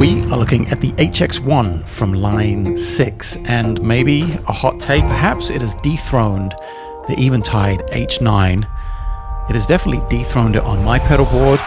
We are looking at the HX One from Line 6, and maybe a hot take, perhaps it has dethroned the Eventide H9. It has definitely dethroned it on my pedal board.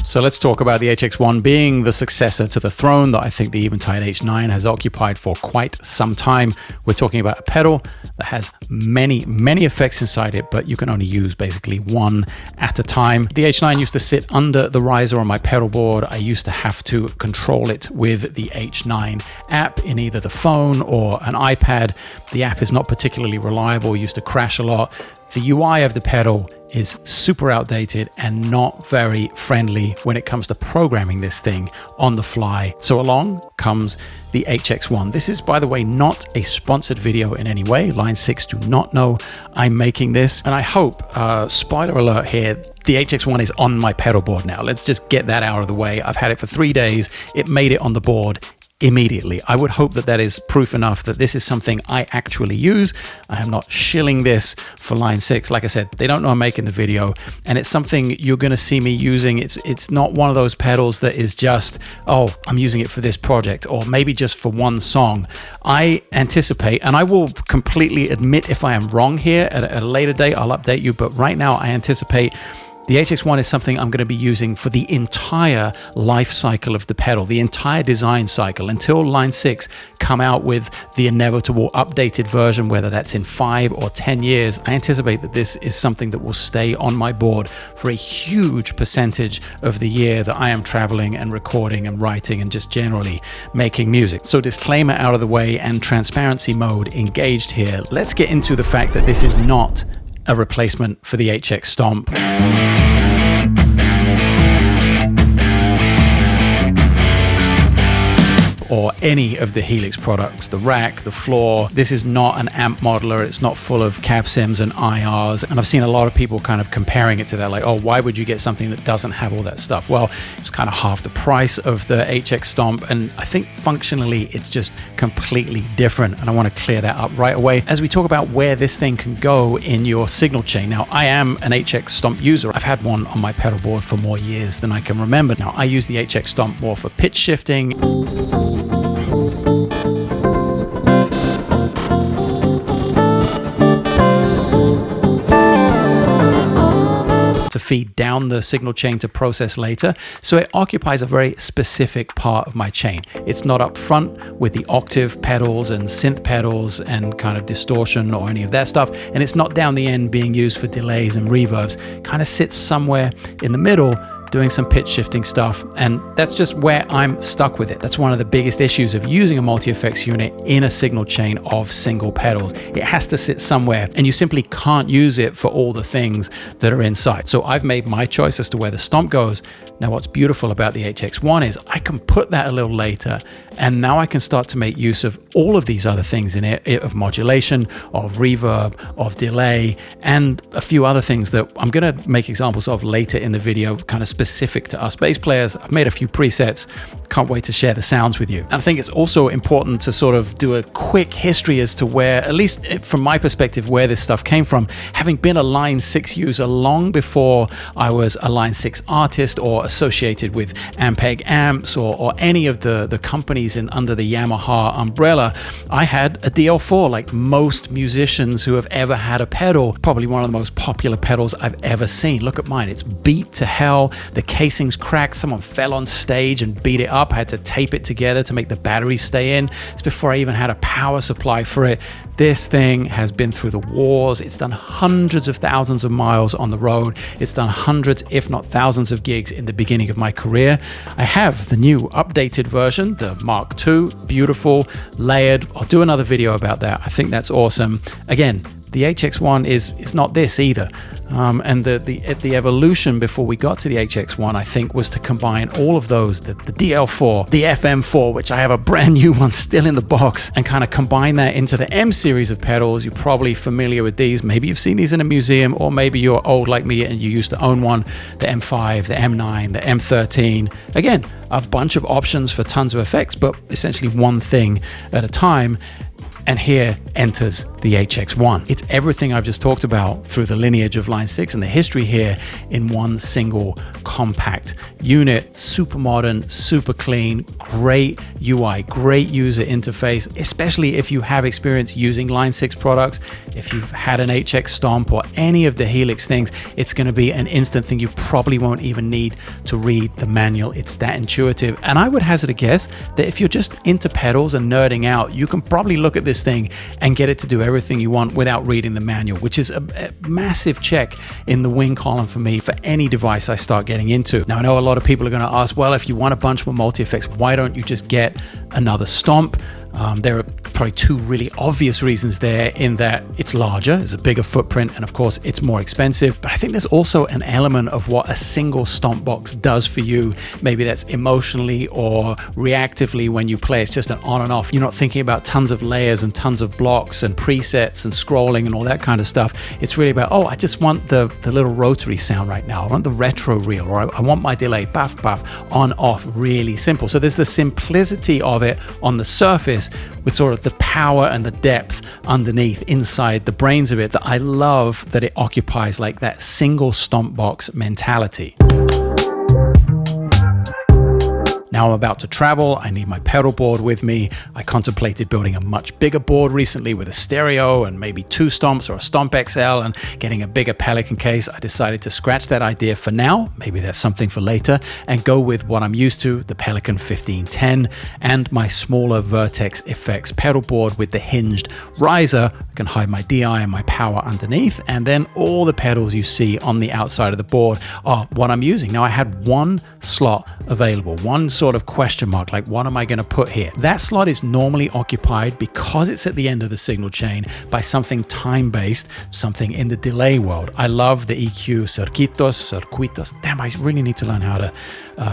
So let's talk about the HX One being the successor to the throne that I think the Eventide H9 has occupied for quite some time. We're talking about a pedal that has many effects inside it, but you can only use basically one at a time. The H9 used to sit under the riser on my pedal board. I used to have to control it with the H9 app in either the phone or an iPad. The app is not particularly reliable, used to crash a lot. The UI of the pedal is super outdated and not very friendly when it comes to programming this thing on the fly. So along comes the HX One. This is, by the way, not a sponsored video in any way. Line 6 do not know I'm making this. And I hope, spoiler alert here, the HX One is on my pedal board now. Let's just get that out of the way. I've had it for 3 days. It made it on the board immediately. I would hope that that is proof enough that this is something I actually use. I am not shilling this for Line 6. Like I said, they don't know I'm making the video, and it's something you're going to see me using. It's not one of those pedals that is just, oh, I'm using it for this project, or maybe just for one song. I anticipate, and I will completely admit if I am wrong here at a later date, I'll update you, but right now I anticipate the HX One is something I'm going to be using for the entire life cycle of the pedal, the entire design cycle, until Line 6 come out with the inevitable updated version, whether that's in 5 or 10 years. I anticipate that this is something that will stay on my board for a huge percentage of the year that I am traveling and recording and writing and just generally making music. So disclaimer out of the way and transparency mode engaged here. Let's get into the fact that this is not a replacement for the HX Stomp. Or any of the Helix products, the rack, the floor. This is not an amp modeler. It's not full of cab sims and IRs. And I've seen a lot of people kind of comparing it to that, like, oh, why would you get something that doesn't have all that stuff? Well, it's kind of half the price of the HX Stomp. And I think functionally, it's just completely different. And I want to clear that up right away as we talk about where this thing can go in your signal chain. Now, I am an HX Stomp user. I've had one on my pedal board for more years than I can remember. Now, I use the HX Stomp more for pitch shifting, to feed down the signal chain to process later. So it occupies a very specific part of my chain. It's not up front with the octave pedals and synth pedals and kind of distortion or any of that stuff. And it's not down the end being used for delays and reverbs. Kind of sits somewhere in the middle doing some pitch shifting stuff, and that's just where I'm stuck with it. That's one of the biggest issues of using a multi-effects unit in a signal chain of single pedals. It has to sit somewhere, and you simply can't use it for all the things that are inside. So I've made my choice as to where the Stomp goes. Now, what's beautiful about the HX One is I can put that a little later, and now I can start to make use of all of these other things in it, of modulation, of reverb, of delay, and a few other things that I'm going to make examples of later in the video, kind of specific to us bass players. I've made a few presets. Can't wait to share the sounds with you. And I think it's also important to sort of do a quick history as to where, at least from my perspective, where this stuff came from. Having been a Line 6 user long before I was a Line 6 artist or associated with Ampeg amps or any of the companies under the Yamaha umbrella, I had a DL4 like most musicians who have ever had a pedal. Probably one of the most popular pedals I've ever seen. Look at mine. It's beat to hell. The casing's cracked. Someone fell on stage and beat it up. I had to tape it together to make the batteries stay in. It's before I even had a power supply for it. This thing has been through the wars. It's done hundreds of thousands of miles on the road. It's done hundreds, if not thousands of gigs in the beginning of my career. I have the new updated version, the Mark II, beautiful, layered. I'll do another video about that. I think that's awesome. Again, the HX One is not this either. And the evolution before we got to the HX One, I think, was to combine all of those, the DL4, the FM4, which I have a brand new one still in the box, and kind of combine that into the M series of pedals. You're probably familiar with these. Maybe you've seen these in a museum, or maybe you're old like me and you used to own one. The M5, the M9, the M13. Again, a bunch of options for tons of effects, but essentially one thing at a time. And here enters the HX One. It's everything I've just talked about through the lineage of Line 6 and the history here in one single compact unit. Super modern, super clean, great UI, great user interface, especially if you have experience using Line 6 products. If you've had an HX Stomp or any of the Helix things, it's going to be an instant thing. You probably won't even need to read the manual. It's that intuitive. And I would hazard a guess that if you're just into pedals and nerding out, you can probably look at this thing and get it to do everything you want without reading the manual, which is a massive check in the win column for me for any device I start getting into. Now, I know a lot of people are going to ask, well, if you want a bunch more multi-effects, why don't you just get another Stomp? There are probably two really obvious reasons there, in that it's larger, it's a bigger footprint, and of course it's more expensive. But I think there's also an element of what a single Stomp box does for you. Maybe that's emotionally or reactively when you play. It's just an on and off. You're not thinking about tons of layers and tons of blocks and presets and scrolling and all that kind of stuff. It's really about, oh, I just want the little rotary sound right now. I want the retro reel, or I want my delay, buff, on, off, really simple. So there's the simplicity of it on the surface, with sort of the power and the depth underneath inside the brains of it, that I love that it occupies like that single Stomp box mentality. Now I'm about to travel, I need my pedal board with me. I contemplated building a much bigger board recently with a stereo and maybe 2 Stomps or a Stomp XL and getting a bigger Pelican case. I decided to scratch that idea for now, maybe that's something for later, and go with what I'm used to, the Pelican 1510 and my smaller Vertex Effects pedal board with the hinged riser. I can hide my DI and my power underneath, and then all the pedals you see on the outside of the board are what I'm using. Now I had one slot available, one sort of question mark, like what am I going to put here? That slot is normally occupied, because it's at the end of the signal chain, by something time-based, something in the delay world. I love the EQ circuitos. Damn, I really need to learn how to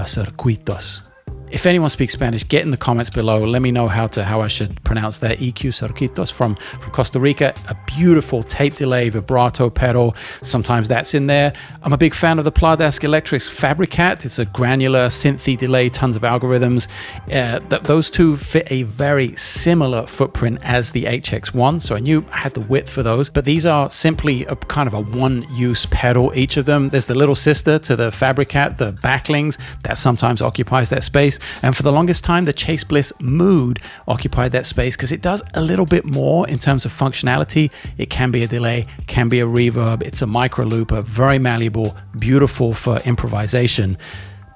circuitos. If anyone speaks Spanish, get in the comments below. Let me know how I should pronounce that. EQ circuitos from Costa Rica. A beautiful tape delay vibrato pedal. Sometimes that's in there. I'm a big fan of the Pladask Electrics Fabricat. It's a granular synthy delay, tons of algorithms. Those two fit a very similar footprint as the HX One, so I knew I had the width for those. But these are simply a kind of a one-use pedal, each of them. There's the little sister to the Fabricat, the Backlings, that sometimes occupies that space. And for the longest time, the Chase Bliss Mood occupied that space, because it does a little bit more in terms of functionality. It can be a delay, can be a reverb. It's a micro looper, very malleable, beautiful for improvisation.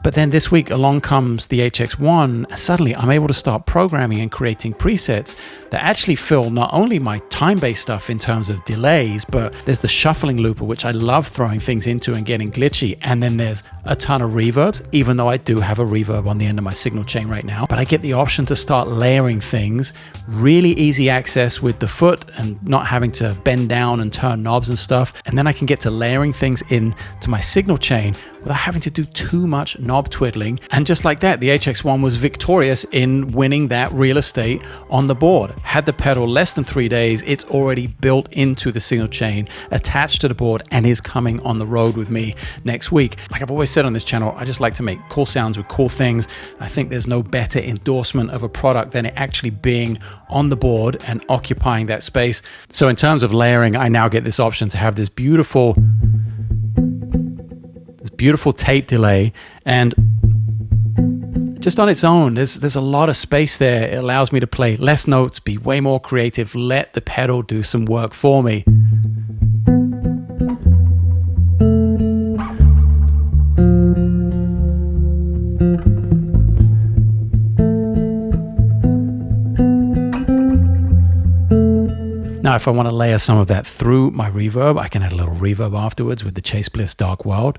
But then this week along comes the HX One, and suddenly I'm able to start programming and creating presets that actually fill not only my time-based stuff in terms of delays, but there's the shuffling looper, which I love throwing things into and getting glitchy. And then there's a ton of reverbs, even though I do have a reverb on the end of my signal chain right now. But I get the option to start layering things, really easy access with the foot and not having to bend down and turn knobs and stuff. And then I can get to layering things into my signal chain without having to do too much knob twiddling. And just like that, the HX One was victorious in winning that real estate on the board. Had the pedal less than 3 days, it's already built into the signal chain, attached to the board, and is coming on the road with me next week. Like I've always said on this channel, I just like to make cool sounds with cool things. I think there's no better endorsement of a product than it actually being on the board and occupying that space. So in terms of layering, I now get this option to have this beautiful tape delay, and just on its own, there's a lot of space there. It allows me to play less notes, be way more creative, let the pedal do some work for me. Now, if I want to layer some of that through my reverb, I can add a little reverb afterwards with the Chase Bliss Dark World.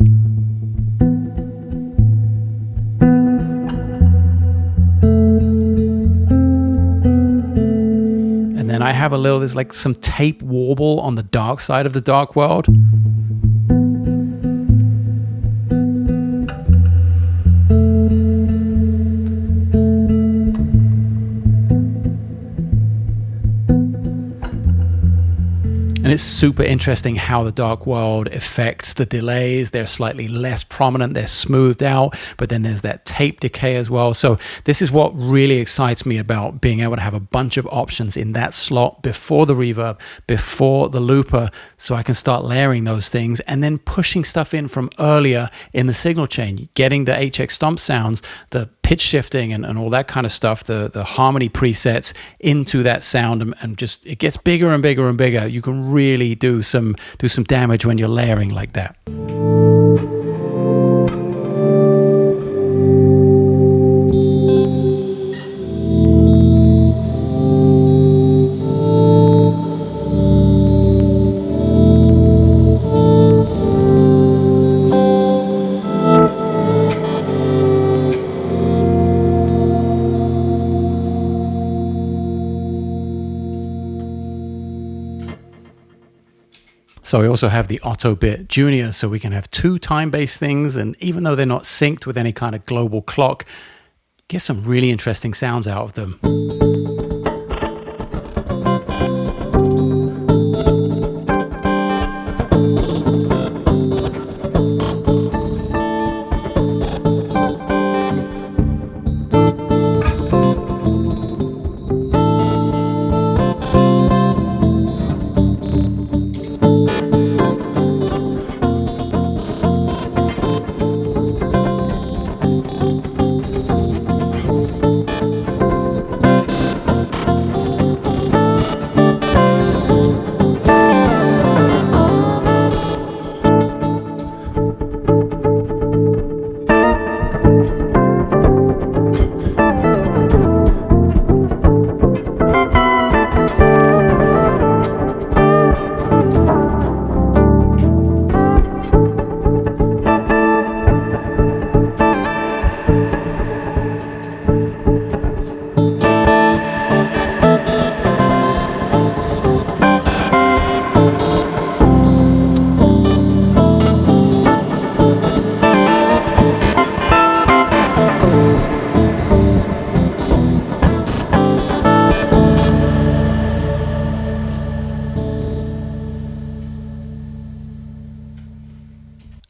And then I have there's like some tape warble on the dark side of the Dark World. And And it's super interesting how the dark world affects the delays. They're slightly less prominent, they're smoothed out, but then there's that tape decay as well. So this is what really excites me about being able to have a bunch of options in that slot before the reverb, before the looper, so I can start layering those things and then pushing stuff in from earlier in the signal chain, getting the HX Stomp sounds, the pitch shifting and all that kind of stuff, the harmony presets into that sound, and just it gets bigger and bigger and bigger. You can really do some damage when you're layering like that. So we also have the Otto Bit Junior, so we can have two time-based things, and even though they're not synced with any kind of global clock, get some really interesting sounds out of them.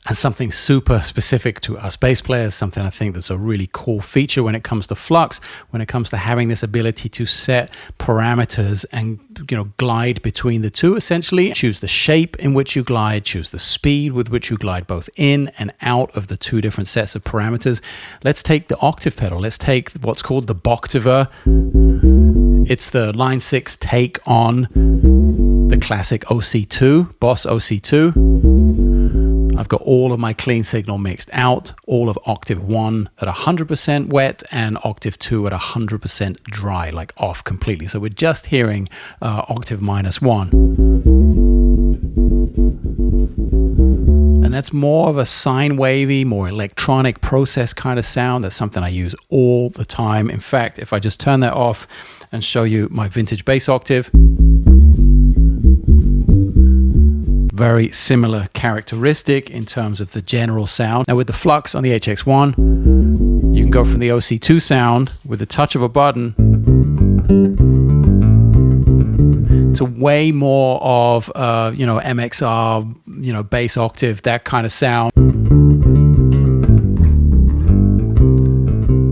And something super specific to us bass players, something I think that's a really cool feature when it comes to flux, when it comes to having this ability to set parameters and, you know, glide between the two essentially. Choose the shape in which you glide, choose the speed with which you glide both in and out of the two different sets of parameters. Let's take the octave pedal. Let's take what's called the Boctiver. It's the Line6 take on the classic OC2, Boss OC2. I've got all of my clean signal mixed out, all of octave 1 at 100% wet and octave 2 at 100% dry, like off completely. So we're just hearing octave -1. And that's more of a sine wavy, more electronic process kind of sound. That's something I use all the time. In fact, if I just turn that off and show you my vintage bass octave, very similar characteristic in terms of the general sound. Now with the flux on the HX One, you can go from the OC2 sound with the touch of a button to way more of you know, MXR, you know, bass octave, that kind of sound.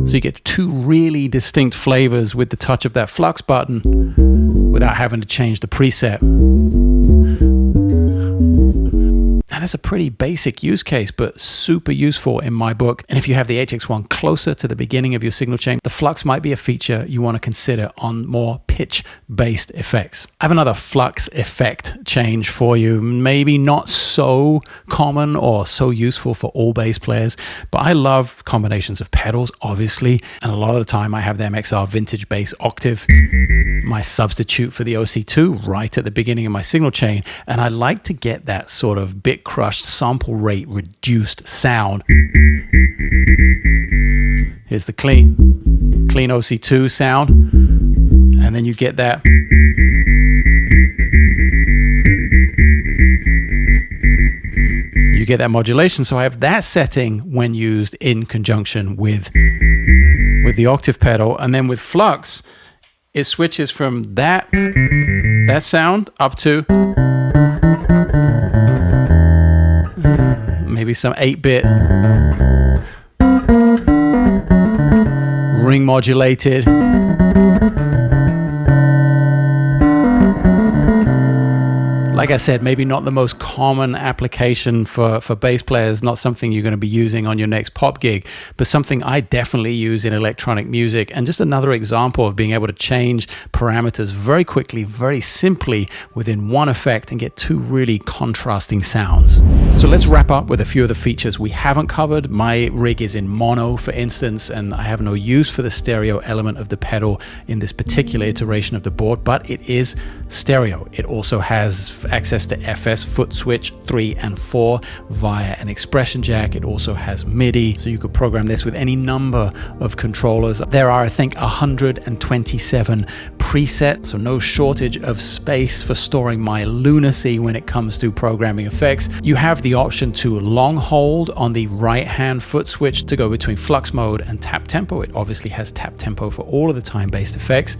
So you get two really distinct flavors with the touch of that flux button without having to change the preset. And it's a pretty basic use case, but super useful in my book. And if you have the HX One closer to the beginning of your signal chain, the flux might be a feature you want to consider on more pitch-based effects. I have another flux effect change for you. Maybe not so common or so useful for all bass players, but I love combinations of pedals, obviously. And a lot of the time I have the MXR vintage bass octave, my substitute for the OC2 right at the beginning of my signal chain. And I like to get that sort of bit crushed sample rate reduced sound. Here's the clean OC2 sound, and then you get that modulation. So I have that setting when used in conjunction with the octave pedal, and then with flux it switches from that sound up to maybe some 8-bit, ring modulated. Like I said, maybe not the most common application for bass players, not something you're going to be using on your next pop gig, but something I definitely use in electronic music, and just another example of being able to change parameters very quickly, very simply within one effect and get two really contrasting sounds. So let's wrap up with a few of the features we haven't covered. My rig is in mono, for instance, and I have no use for the stereo element of the pedal in this particular iteration of the board, but it is stereo. It also has access to FS foot switch 3 and 4 via an expression jack. It also has MIDI, so you could program this with any number of controllers. There are, I think, 127 presets, so no shortage of space for storing my lunacy when it comes to programming effects. You have the option to long hold on the right hand foot switch to go between flux mode and tap tempo. It obviously has tap tempo for all of the time-based effects.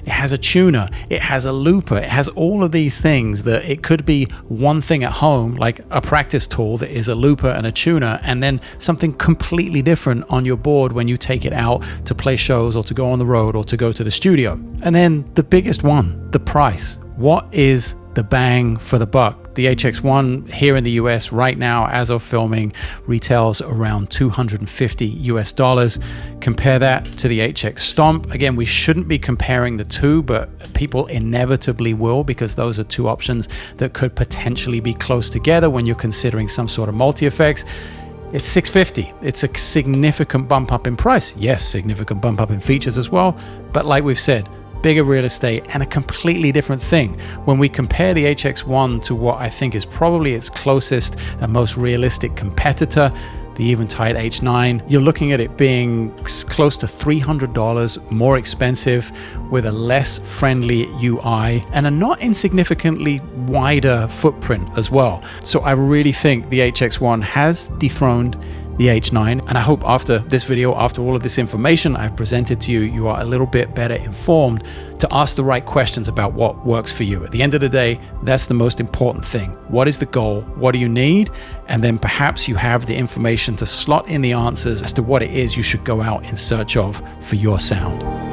It has a tuner, it has a looper, it has all of these things that it could be one thing at home, like a practice tool that is a looper and a tuner, and then something completely different on your board when you take it out to play shows or to go on the road or to go to the studio. And then the biggest one, the price. What is the bang for the buck? The HX One here in the US right now, as of filming, retails around $250 US. Compare that to the HX Stomp. Again, we shouldn't be comparing the two, but people inevitably will, because those are two options that could potentially be close together when you're considering some sort of multi-effects. It's $650. It's a significant bump up in price. Yes, significant bump up in features as well. But like we've said, bigger real estate and a completely different thing. When we compare the HX One to what I think is probably its closest and most realistic competitor, the Eventide H9, you're looking at it being close to $300 more expensive, with a less friendly UI and a not insignificantly wider footprint as well. So I really think the HX One has dethroned the H9, and I hope after this video, after all of this information I've presented to you, you are a little bit better informed to ask the right questions about what works for you. At the end of the day, that's the most important thing. What is the goal? What do you need? And then perhaps you have the information to slot in the answers as to what it is you should go out in search of for your sound.